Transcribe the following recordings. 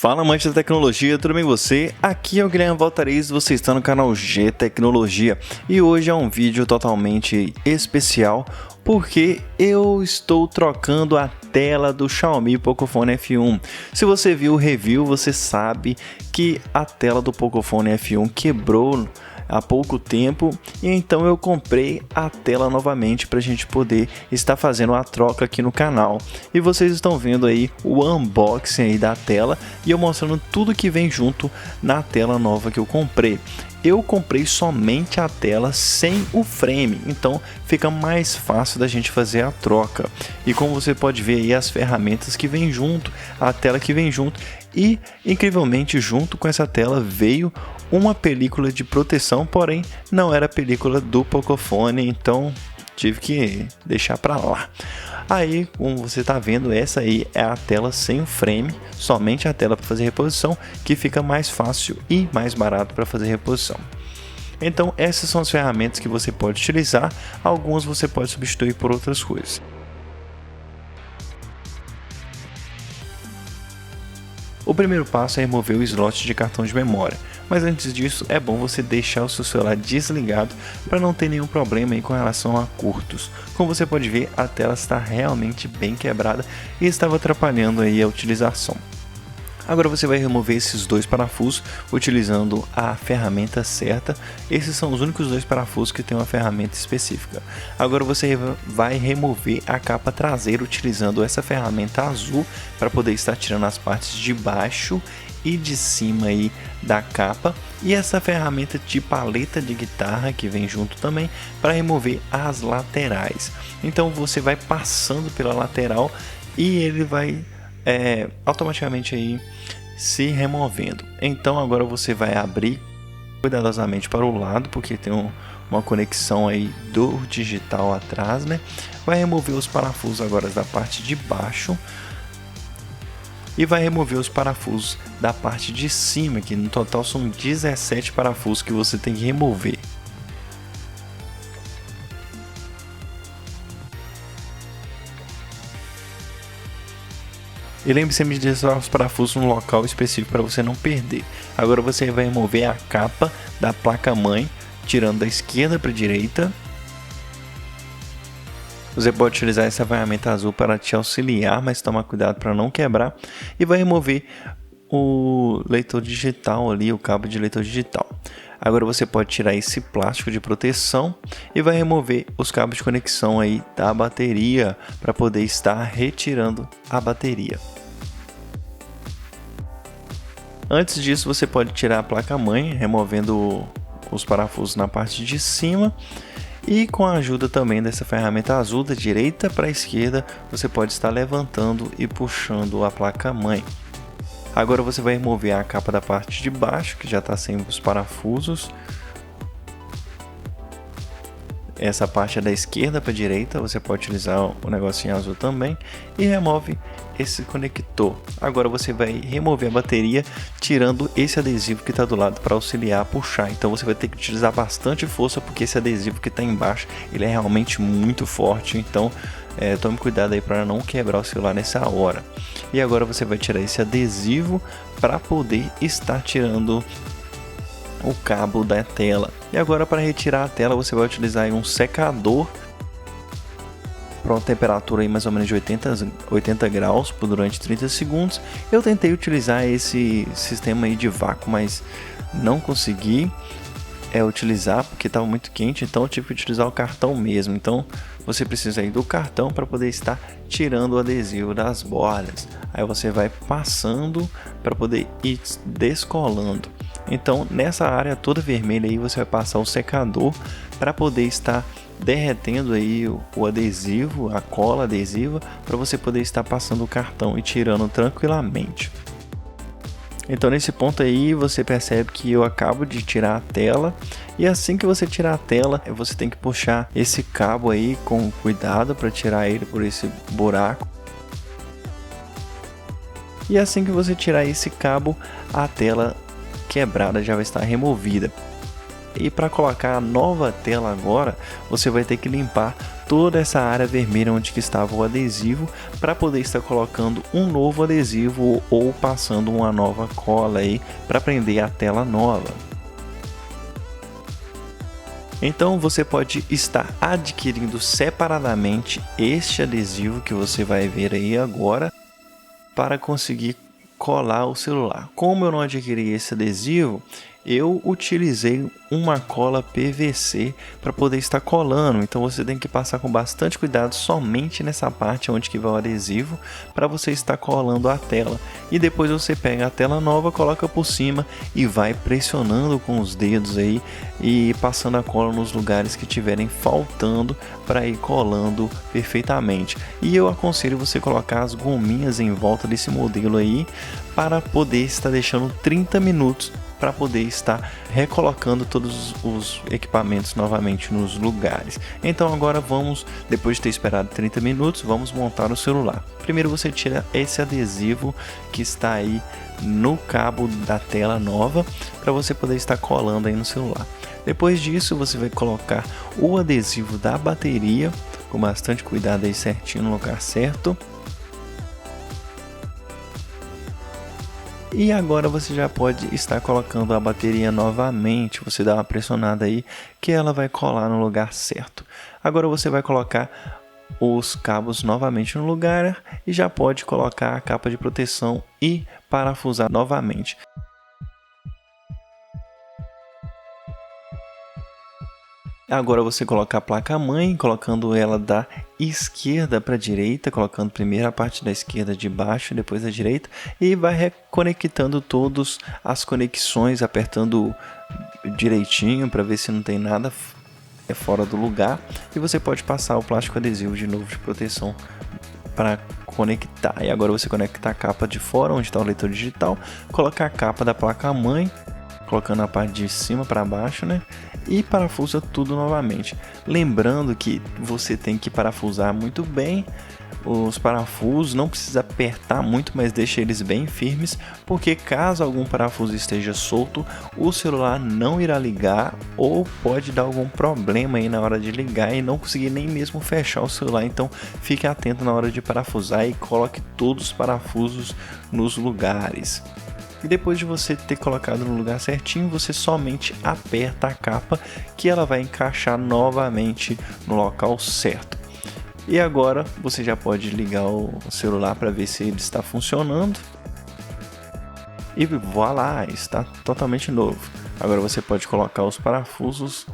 Fala, amante da tecnologia, tudo bem com você? Aqui é o Guilherme Valtariz, você está no canal G Tecnologia e hoje é um vídeo totalmente especial porque eu estou trocando a tela do Xiaomi Pocophone F1. Se você viu o review, você sabe que a tela do Pocophone F1 quebrou há pouco tempo, e então eu comprei a tela novamente para a gente poder estar fazendo a troca aqui no canal. E vocês estão vendo aí o unboxing aí da tela e eu mostrando tudo que vem junto na tela nova que eu comprei. Eu comprei somente a tela sem o frame, então fica mais fácil da gente fazer a troca. E como você pode ver aí as ferramentas que vem junto, a tela que vem junto, e incrivelmente junto com essa tela veio uma película de proteção, porém não era a película do Pocophone, então tive que deixar para lá. Aí, como você está vendo, essa aí é a tela sem o frame, somente a tela para fazer reposição, que fica mais fácil e mais barato para fazer reposição. Então essas são as ferramentas que você pode utilizar, algumas você pode substituir por outras coisas. O primeiro passo é remover o slot de cartão de memória, mas antes disso é bom você deixar o seu celular desligado para não ter nenhum problema aí com relação a curtos. Como você pode ver, a tela está realmente bem quebrada e estava atrapalhando aí a utilização. Agora você vai remover esses dois parafusos utilizando a ferramenta certa. Esses são os únicos dois parafusos que tem uma ferramenta específica. Agora você vai remover a capa traseira utilizando essa ferramenta azul para poder estar tirando as partes de baixo e de cima aí da capa, e essa ferramenta de paleta de guitarra que vem junto também para remover as laterais. Então você vai passando pela lateral e ele vai automaticamente aí se removendo. Então agora você vai abrir cuidadosamente para o lado, porque tem uma conexão aí do digital atrás, né? Vai remover os parafusos agora da parte de baixo e vai remover os parafusos da parte de cima, que no total são 17 parafusos que você tem que remover. E lembre-se de deixar os parafusos no local específico para você não perder. Agora você vai remover a capa da placa-mãe, tirando da esquerda para a direita. Você pode utilizar essa ferramenta azul para te auxiliar, mas toma cuidado para não quebrar. E vai remover o leitor digital ali, o cabo de leitor digital. Agora você pode tirar esse plástico de proteção e vai remover os cabos de conexão aí da bateria para poder estar retirando a bateria. Antes disso, você pode tirar a placa-mãe, removendo os parafusos na parte de cima. E com a ajuda também dessa ferramenta azul da direita para a esquerda, você pode estar levantando e puxando a placa-mãe. Agora você vai remover a capa da parte de baixo, que já está sem os parafusos. Essa parte é da esquerda para a direita, você pode utilizar o negocinho azul também. E remove esse conector. Agora você vai remover a bateria, tirando esse adesivo que está do lado para auxiliar a puxar. Então você vai ter que utilizar bastante força, porque esse adesivo que está embaixo, ele é realmente muito forte. Então tome cuidado aí para não quebrar o celular nessa hora. E agora você vai tirar esse adesivo para poder estar tirando o cabo da tela. E agora, para retirar a tela, você vai utilizar um secador para uma temperatura aí mais ou menos de 80 graus por durante 30 segundos. Eu tentei utilizar esse sistema aí de vácuo, mas não consegui utilizar porque estava muito quente, então eu tive que utilizar o cartão mesmo. Então você precisa aí do cartão para poder estar tirando o adesivo das bordas. Aí você vai passando para poder ir descolando. Então nessa área toda vermelha aí você vai passar o secador para poder estar derretendo aí o adesivo, a cola adesiva, para você poder estar passando o cartão e tirando tranquilamente. Então nesse ponto aí você percebe que eu acabo de tirar a tela, e assim que você tirar a tela você tem que puxar esse cabo aí com cuidado para tirar ele por esse buraco. E assim que você tirar esse cabo, a tela quebrada já vai estar removida. E para colocar a nova tela agora, você vai ter que limpar toda essa área vermelha onde que estava o adesivo, para poder estar colocando um novo adesivo ou passando uma nova cola aí para prender a tela nova. Então você pode estar adquirindo separadamente este adesivo que você vai ver aí agora para conseguir colar o celular. Como eu não adquiri esse adesivo, eu utilizei uma cola PVC para poder estar colando. Então você tem que passar com bastante cuidado somente nessa parte onde que vai o adesivo, para você estar colando a tela. E depois você pega a tela nova, coloca por cima e vai pressionando com os dedos aí e passando a cola nos lugares que tiverem faltando para ir colando perfeitamente. E eu aconselho você colocar as gominhas em volta desse modelo aí para poder estar deixando 30 minutos para poder estar recolocando todos os equipamentos novamente nos lugares. Então agora vamos, depois de ter esperado 30 minutos, vamos montar o celular. Primeiro você tira esse adesivo que está aí no cabo da tela nova, para você poder estar colando aí no celular. Depois disso você vai colocar o adesivo da bateria, com bastante cuidado aí certinho no lugar certo. E agora você já pode estar colocando a bateria novamente, você dá uma pressionada aí que ela vai colar no lugar certo. Agora você vai colocar os cabos novamente no lugar e já pode colocar a capa de proteção e parafusar novamente. Agora você coloca a placa-mãe, colocando ela da esquerda para a direita, colocando primeiro a parte da esquerda de baixo, depois da direita, e vai reconectando todas as conexões, apertando direitinho para ver se não tem nada fora do lugar. E você pode passar o plástico adesivo de novo de proteção para conectar. E agora você conecta a capa de fora, onde está o leitor digital, coloca a capa da placa-mãe, colocando a parte de cima para baixo, né? E parafusa tudo novamente. Lembrando que você tem que parafusar muito bem os parafusos, não precisa apertar muito, mas deixa eles bem firmes, porque caso algum parafuso esteja solto, o celular não irá ligar ou pode dar algum problema aí na hora de ligar e não conseguir nem mesmo fechar o celular. Então fique atento na hora de parafusar e coloque todos os parafusos nos lugares. E depois de você ter colocado no lugar certinho, você somente aperta a capa que ela vai encaixar novamente no local certo. E agora você já pode ligar o celular para ver se ele está funcionando. E voilá, está totalmente novo. Agora você pode colocar os parafusos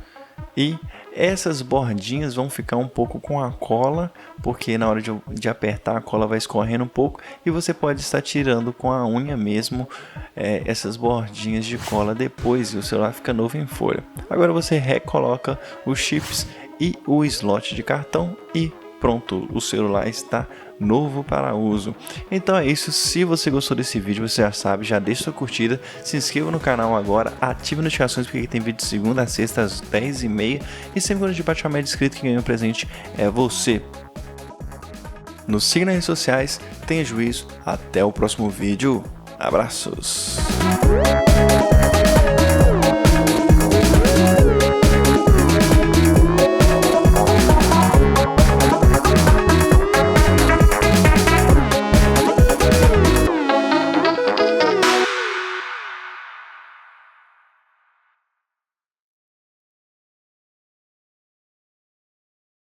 e essas bordinhas vão ficar um pouco com a cola, porque na hora de apertar a cola vai escorrendo um pouco, e você pode estar tirando com a unha mesmo essas bordinhas de cola depois, e o celular fica novo em folha. Agora você recoloca os chips e o slot de cartão e pronto, o celular está novo para uso. Então é isso, se você gostou desse vídeo, você já sabe, já deixa sua curtida, se inscreva no canal agora, ative as notificações porque tem vídeo de segunda a sexta às 10h30 e sempre quando a gente bate a média de inscrito, quem ganha um presente é você. Nos siga nas redes sociais, tenha juízo, até o próximo vídeo, abraços!